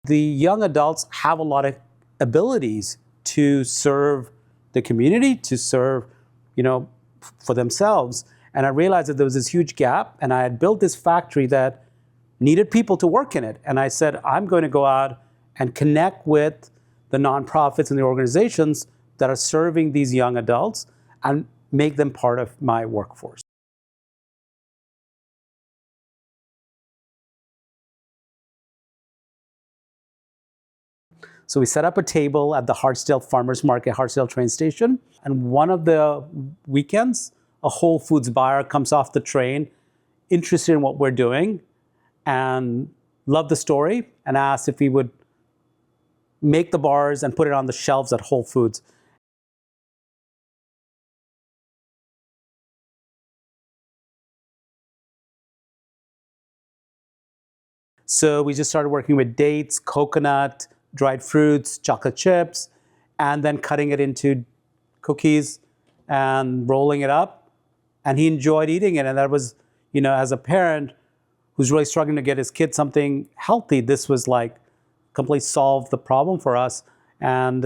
The young adults have a lot of abilities to serve the community, to serve, for themselves. And I realized that there was this huge gap, and I had built this factory that needed people to work in it. And I said, I'm going to go out and connect with the nonprofits and the organizations that are serving these young adults and make them part of my workforce. So we set up a table at the Hartsdale Farmers Market, Hartsdale train station. And one of the weekends, a Whole Foods buyer comes off the train, interested in what we're doing, and loved the story, and asked if we would make the bars and put it on the shelves at Whole Foods. So we just started working with dates, coconut, dried fruits, chocolate chips, and then cutting it into cookies and rolling it up. And he enjoyed eating it. And that was, as a parent who's really struggling to get his kid something healthy, this was like completely solved the problem for us. And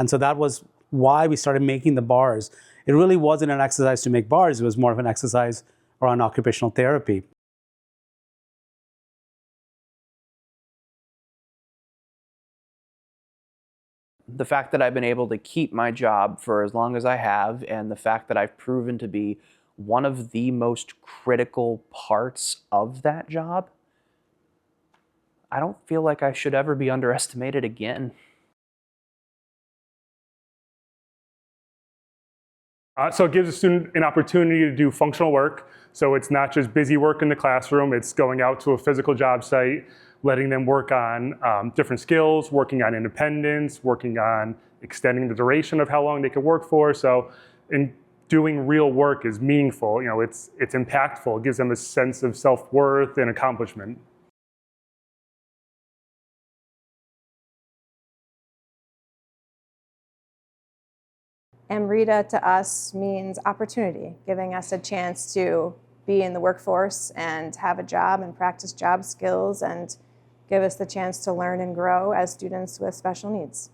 so that was why we started making the bars. It really wasn't an exercise to make bars. It was more of an exercise around occupational therapy. The fact that I've been able to keep my job for as long as I have, and the fact that I've proven to be one of the most critical parts of that job, I don't feel like I should ever be underestimated again. So it gives a student an opportunity to do functional work. So it's not just busy work in the classroom, it's going out to a physical job site, letting them work on different skills, working on independence, working on extending the duration of how long they can work for. So doing real work is meaningful. It's impactful. It gives them a sense of self-worth and accomplishment. Amrita to us means opportunity, giving us a chance to be in the workforce and have a job and practice job skills and give us the chance to learn and grow as students with special needs.